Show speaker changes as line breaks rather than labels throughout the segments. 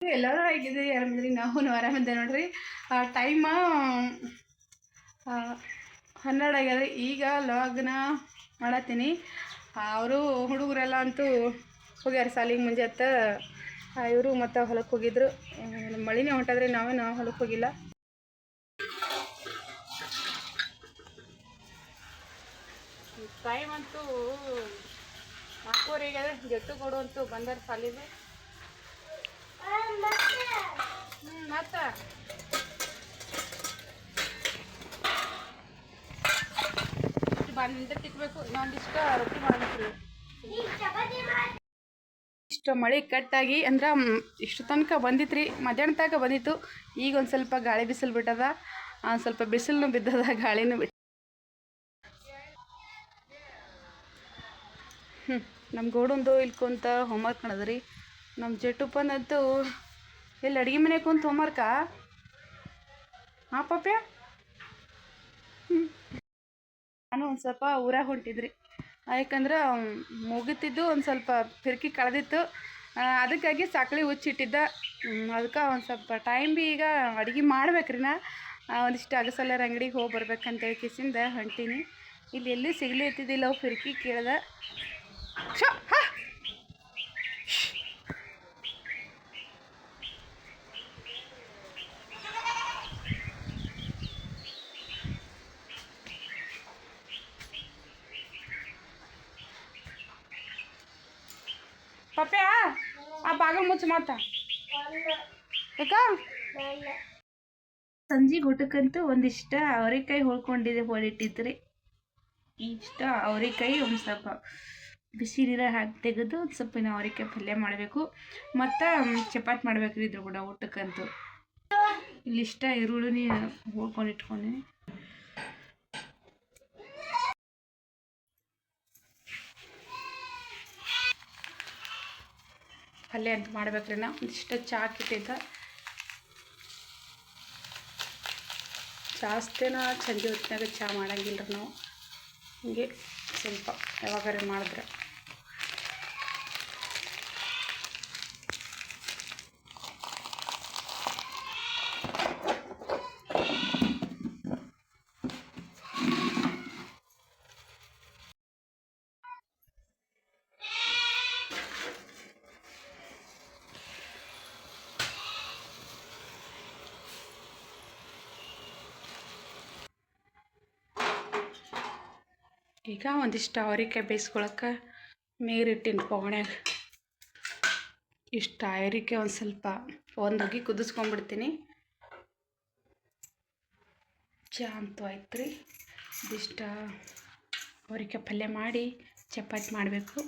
ಎಲ್ಲರೂ ಹೇಗಿದ್ದೀರಿ, ಆರಾಮಿದ್ರಿ? ನಾವು ಆರಾಮಿದ್ದೆ ನೋಡ್ರಿ. ಟೈಮ 12 ಆಗ್ಯದ. ಈಗ ಲಾಗ್ನ ಮಾಡತ್ತೀನಿ. ಅವರು ಹುಡುಗರೆಲ್ಲ ಅಂತೂ ಹೋಗ್ಯಾರ ಸಾಲಿಗೆ ಮುಂಜಾತ. ಇವರು ಮತ್ತು ಹೊಲಕ್ಕೆ ಹೋಗಿದ್ರು. ಮಳಿನೇ ಹೊಂಟಾದ್ರೆ ನಾವೇನು ಹೊಲಕ್ಕೆ ಹೋಗಿಲ್ಲ. ಟೈಮ್ ಅಂತೂ 4:15 ಆಗ್ಯದ. ಜಟ್ಟು ಕೊಡು ಅಂತೂ ಬಂದಾರ ಸಾಲಿಗೆ. ಮತ್ತೆ ಬಂದ ತಿಕ್ಬೇಕು. ಇನ್ನೊಂದಿಷ್ಟ ರೊಟ್ಟಿ ಮಾಡಬೇಕು. ಇಷ್ಟು ಮಳೆ ಕಟ್ಟಾಗಿ ಅಂದ್ರೆ ಇಷ್ಟು ತನಕ ಬಂದಿತ್ತು ಮಧ್ಯಾಹ್ನ ತನಕ ಬಂದಿತ್ತು. ಈಗ ಒಂದು ಸ್ವಲ್ಪ ಗಾಳಿ ಬಿಸಿಲು ಬಿಟ್ಟದ. ಸ್ವಲ್ಪ ಬಿಸಿಲು ಬಿದ್ದದ, ಗಾಳಿನೂ ಬಿಟ್ಟು. ನಮ್ಮ ಗೋಡಂದು ಇಲ್ಲಿ ಕುಂತ ಹೋಮ್ವರ್ಕ್ ನಡೆದ್ರಿ. ನಮ್ಮ ಜಟ್ಟುಪ್ಪನಂತೂ ಎಲ್ಲಿ ಅಡುಗೆ ಮನೆಗೆ ಕುಂತು ಹೋಮ್ವರ್ಕಾ? ಹಾಂ ಪಾಪ್ಯ. ನಾನು ಒಂದು ಸ್ವಲ್ಪ ಊರಾಗ ಹೊಂಟಿದ್ರಿ. ಯಾಕಂದ್ರೆ ಮುಗಿತಿದ್ದು ಒಂದು ಸ್ವಲ್ಪ ಫಿರ್ಕಿ ಕಳೆದಿತ್ತು. ಅದಕ್ಕಾಗಿ ಸಕ್ಳಿ ಹುಚ್ಚಿಟ್ಟಿದ್ದ. ಅದಕ್ಕೆ ಒಂದು ಸ್ವಲ್ಪ ಟೈಮ್ ಭೀ ಈಗ ಅಡುಗೆ ಮಾಡ್ಬೇಕ್ರಿ. ಒಂದಿಷ್ಟು ಅಗಸಲ್ಲರ ಅಂಗಡಿಗೆ ಹೋಗಿ ಬರ್ಬೇಕಂತೇಳಿ ಕಿಸಿಂದ ಹೊಂಟೀನಿ. ಇಲ್ಲಿ ಎಲ್ಲಿ ಸಿಗಲಿ ಇತ್ತಿದ್ದಿಲ್ಲ. ಅವು ಫಿರ್ಕಿ ಕೇಳ್ದೆ. ಪಪ್ಯಾ ಆ ಬಾಗಿಲು ಮುಚ್ಚು ಮಾತ. ಯಾಕ ಸಂಜೆಗೆ ಊಟಕ್ಕಂತೂ ಒಂದಿಷ್ಟ ಅವರೆಕಾಯಿ ಹೊಳಿಟ್ಟಿದ್ರಿ. ಇಷ್ಟ ಅವರೆಕಾಯಿ ಒಂದು ಸ್ವಲ್ಪ ಬಿಸಿ ನೀರ ಹಾಕಿ ತೆಗೆದು ಒಂದು ಸ್ವಲ್ಪ ಅವರೆಕಾಯಿ ಪಲ್ಯ ಮಾಡಬೇಕು. ಮತ್ತು ಚಪಾತಿ ಮಾಡ್ಬೇಕ್ರಿ ಇದ್ರ ಕೂಡ ಊಟಕ್ಕಂತೂ. ಇಲ್ಲಿಷ್ಟ ಈರುಳ್ಳಿ ಹೋಳ್ಕೊಂಡು ಇಟ್ಕೊಂಡೀನಿ. ಪಲ್ಯ ಅಂತ ಮಾಡ್ಬೇಕ್ರಿ. ಇಷ್ಟ ಚಾ ಕಿಟ್ಟಿದ್ದ. ಜಾಸ್ತಿನ ಸಂಜೆ ಹೊತ್ತಿನಾಗ ಚಹಾ ಮಾಡಂಗಿಲ್ಲ ನಾವು. ಹಿಂಗೆ ಸ್ವಲ್ಪ ಯಾವಾಗಾರ ಮಾಡಿದ್ರೆ. ಈಗ ಒಂದಿಷ್ಟು ಅವರೆಕಾಯಿ ಬೇಯಿಸ್ಕೊಳಕ್ಕೆ ನೀರಿಟ್ಟಿನ ಪೊಗಣ್ಯಾಗ. ಇಷ್ಟು ಅವರೆಕಾಯಿ ಒಂದು ಸ್ವಲ್ಪ ಒಂದೋಗಿ ಕುದಿಸ್ಕೊಂಡ್ಬಿಡ್ತೀನಿ. ಚಾ ಅಂತೂ ಆಯ್ತು ರೀ. ಇದಿಷ್ಟ ಅವರೆಕಾಯಿ ಪಲ್ಯ ಮಾಡಿ ಚಪಾತಿ ಮಾಡಬೇಕು.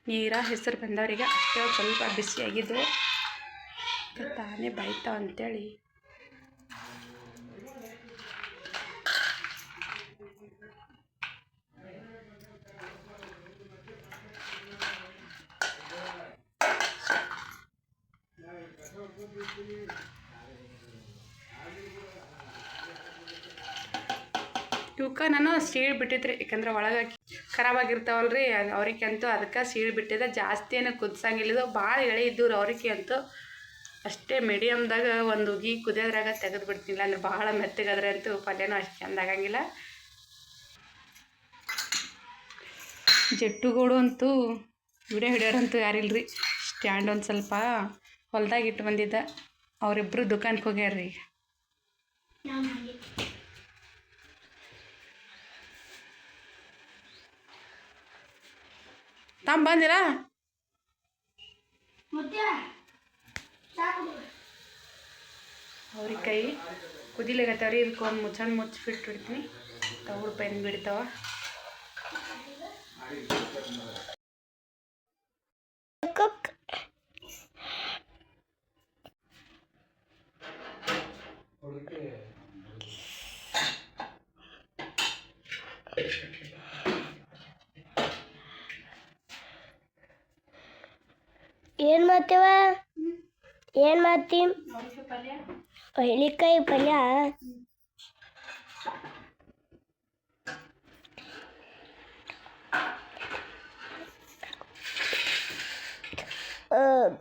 ನೀರ ಹೆಸರು ಬಂದವ್ರಿಗೆ ಅಷ್ಟೇ ಸ್ವಲ್ಪ ಬಿಸಿಯಾಗಿದ್ದು ತಾನೇ ಬಾಯ್ತಾವ ಅಂತೇಳಿ ಇವಕ್ಕೆ ನಾನು ಸೀಳು ಬಿಟ್ಟಿದ್ರಿ. ಯಾಕಂದ್ರೆ ಒಳಗೆ ಖರಾಬಾಗಿರ್ತಾವಲ್ರಿ ಅವ್ರಿಕಾಯಿ ಅಂತೂ. ಅದಕ್ಕೆ ಸೀಳು ಬಿಟ್ಟಿದ್ದೆ. ಜಾಸ್ತಿ ಏನು ಕುದಿಸಂಗಿಲ್ಲ. ಭಾಳ ಎಳೆ ಇದ್ದವ್ರು ಅವ್ರಿಕಾಯಿ ಅಂತೂ. ಅಷ್ಟೇ ಮೀಡಿಯಮ್ದಾಗ ಒಂದು ಉಗಿ ಕುದಿಯೋದ್ರಾಗ ತೆಗೆದು ಬಿಡ್ತಿಲ್ಲ. ಅಂದ್ರೆ ಭಾಳ ಮೆತ್ತಗಾದ್ರೆ ಅಂತೂ ಪಲ್ಯನೂ ಅಷ್ಟು ಚೆಂದ ಆಗಂಗಿಲ್ಲ. ಜಟ್ಟುಗೋಡು ಅಂತೂ ವಿಡಿಯೋ ಹಿಡಿಯೋರಂತೂ ಯಾರಿಲ್ರಿ. ಸ್ಟ್ಯಾಂಡ್ ಒಂದು ಸ್ವಲ್ಪ ಹೊಲ್ದಾಗ ಇಟ್ಟು ಬಂದಿದ್ದ. ಅವರಿಬ್ಬರು ದುಕಾನ್ಗೆ ಹೋಗ್ಯಾರ್ರಿ. ತಮ್ಮ ಬಂದಿರ? ಅವ್ರಿಕಾಯಿ ಕುದಿಲಾಗತ್ತವ್ರಿ. ಇದಕ್ಕೊಂದು ಮುಚ್ಚಿಬಿಟ್ಬಿಡ್ತೀನಿ. ತವ್ರು ಪೆನ್ ಬಿಡ್ತಾವ.
ಏನು ಮಾಡ್ತೇವ? ಏನು ಮಾಡ್ತೀವಿ? ಅವರೆಕಾಯಿ ಪಲ್ಯ. ಹಾಂ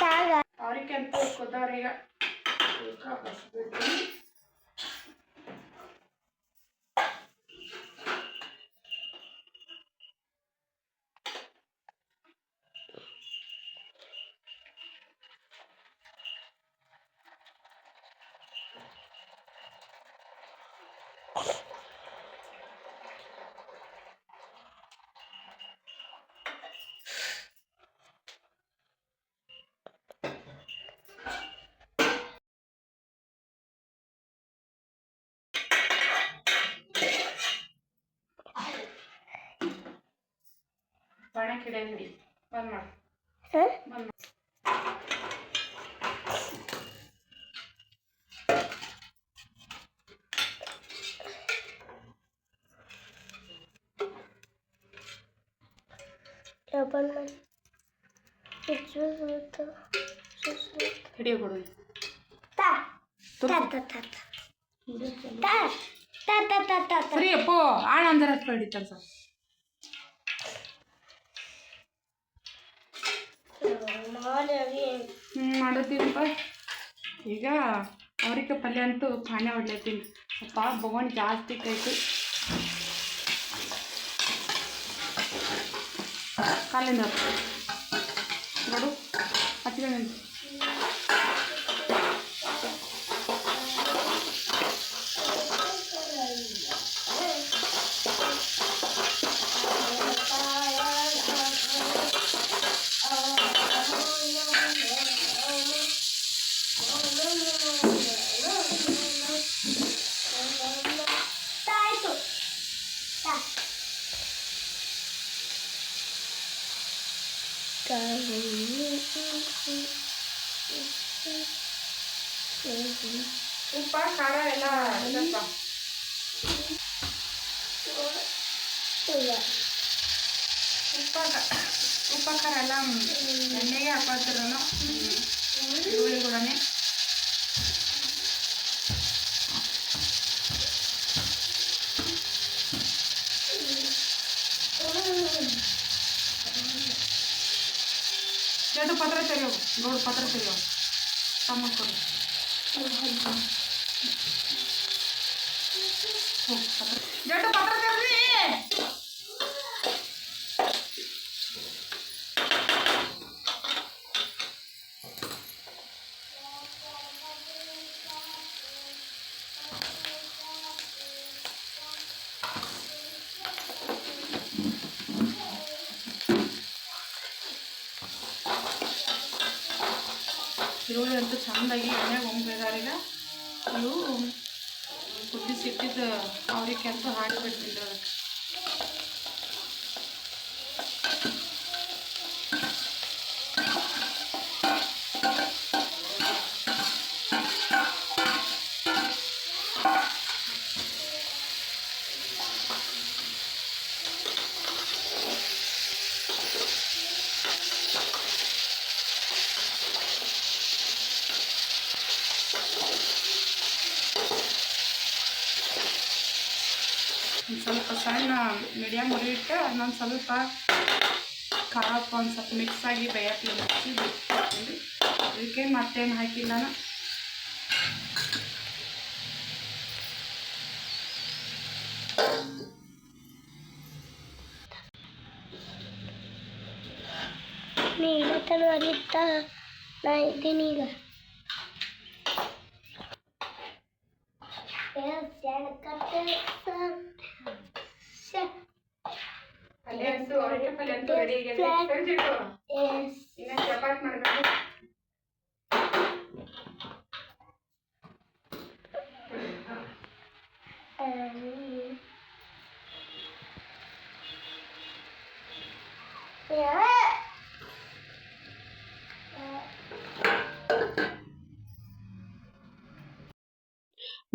ತಾಗ
ಅವ್ರಿಗೆ ಅಂತ ಕೊದ್ದವ್ರೀಗ ಬಸ್ಬಿಡ್ತೀನಿ. ಬಾಣೆ ಕಿಡೆ ಹಿಡಿ ಬಂದ್ ಮಾಡಿ
ಹಾಂ
ಬಂದ್ ಮಾಡಿ.
ಓಪನ್ ಮಾಡಿ
ಹಿಡಿಯೋ ಕೊಡು
ತಾ
ತುರ್ದು.
ತಾ ತಾ ತಾ ತಾ ತಾ ತಾ ತಾ ತಾ
ಸರಿ ಅಪ್ಪೋ ಆಣ ಅಂದ್ರೆ ಹತ್ತು ಹಿಡಿತಾರೆ ಸರ್. ಮಾಡತ್ತೀನಪ್ಪ ಈಗ ಅವ್ರಿಗೆ ಪಲ್ಯ ಅಂತೂ ಪಾಣೆ ಹೊಡ್ಲತ್ತೀನಿ. ಸ್ವಲ್ಪ ಬೊಗಣಿ ಜಾಸ್ತಿ ಕೈತು ಕಾಲಿಂದ ನೋಡು ಹಚ್ಕೊಂಡು
ಆಯ್ತು
ಉಪ್ಪ ಖಾರ ಎಲ್ಲ ಇದಪ್ಪ. ಉಪ್ಪ ಖಾರ ಎಲ್ಲ ಎಣ್ಣೆಗೆ ಹಾಕೊಳ್ತಿರೋ ಈರುಳ್ಳಿ ಕೂಡನೆ ಎರಡು ಪತ್ರ ತೆರೆಯೋ ನೋಡು ಪತ್ರ ತೆರೆಯೋ ಟೊಮೊಟೊ ಕೊಡು. ಜಡ್ಡು ಪತ್ರ ತೆರ್ರಿ. ಈರುಳ್ಳಿ ಅಂತೂ ಚೆಂದಾಗಿ ಎಣ್ಣೆಗೆ ಹೊಂಬಿದಾರೀಗ. ಇವು ಕುದಿಸಿಟ್ಟಿದ್ದು ಅವ್ರಿಗೆ ಅಂತೂ ಹಾಕಿಬಿಡ್ತೀನಿ ಅದಕ್ಕೆ. ಒಂದು ಸ್ವಲ್ಪ ಸಣ್ಣ ಮೀಡಿಯಮ್ ಉರಿ ಇಟ್ಟು ಅದನ್ನೊಂದು ಸ್ವಲ್ಪ ಖಾರಪ್ಪ ಒಂದು ಸ್ವಲ್ಪ ಮಿಕ್ಸ್ ಆಗಿ ಬೇಯಕ್ಕೆ ಮುಚ್ಚಿ ಬಿಟ್ಟು ಇದಕ್ಕೇನು ಮತ್ತೇನು ಹಾಕಿಲ್ಲ ನಾನು.
ನೀನು ಅರಿತಾ ನಾ ಇದ್ದೀನಿ ಈಗ.
ಪಲ್ಯ ಅಂತೂ ಅವರಿಗೆ ಪಲ್ಯ ಅಂತೂ ರೆಡಿ ಆಗಿದೆ. ಈಗ ಚಪಾತಿ ಮಾಡಬೇಕು.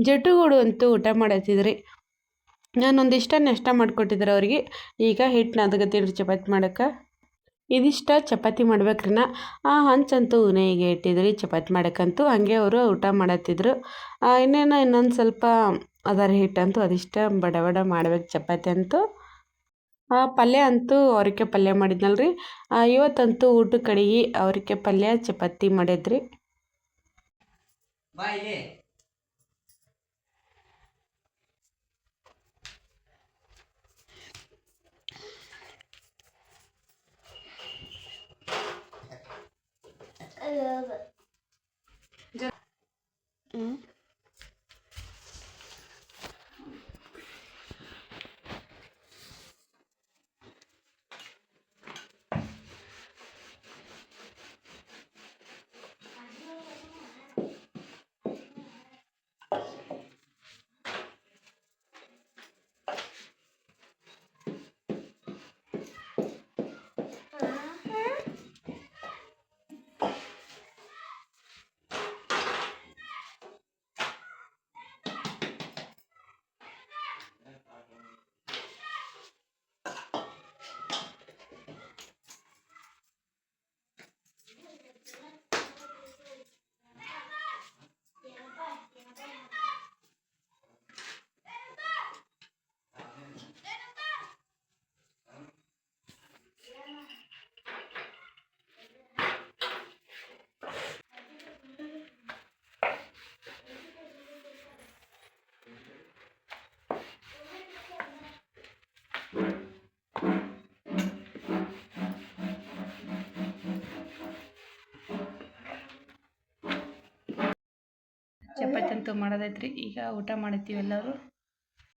ಜಡ್ಡುಗಳು ಅಂತೂ ಊಟ ಮಾಡತ್ತಿದ್ರಿ. ನಾನೊಂದಿಷ್ಟ ನಾಷ್ಟ ಮಾಡಿಕೊಟ್ಟಿದ್ರೆ ಅವ್ರಿಗೆ. ಈಗ ಹಿಟ್ಟು ನಾದಕತ್ತೀನಿ ಚಪಾತಿ ಮಾಡೋಕ್ಕೆ.
ಇದಿಷ್ಟ ಚಪಾತಿ ಮಾಡ್ಬೇಕ್ರಿನ ಹಂಚಂತೂ ನೇಯ್ಗೆ ಇಟ್ಟಿದ್ರಿ ಚಪಾತಿ ಮಾಡೋಕ್ಕಂತೂ ಹಾಗೆ ಅವರು ಊಟ ಮಾಡತ್ತಿದ್ರು. ಇನ್ನೊಂದು ಸ್ವಲ್ಪ ಅದರ ಹಿಟ್ಟಂತೂ ಅದಿಷ್ಟ ಬಡ ಬಡ ಮಾಡ್ಬೇಕು ಚಪಾತಿ ಅಂತೂ. ಪಲ್ಯ ಅಂತೂ ಅವ್ರಿಕಾಯಿ ಪಲ್ಯ ಮಾಡಿದ್ನಲ್ರಿ. ಇವತ್ತಂತೂ ಊಟಕ್ಕೆ ಅಡಿಗೆ ಅವ್ರಿಕಾಯಿ ಪಲ್ಯ ಚಪಾತಿ ಮಾಡಿದ್ರಿ.
ಚಪಾತಿ ಅಂತೂ ಮಾಡೋದೈತ್ರಿ. ಈಗ ಊಟ ಮಾಡ್ತೀವಿ ಎಲ್ಲರೂ.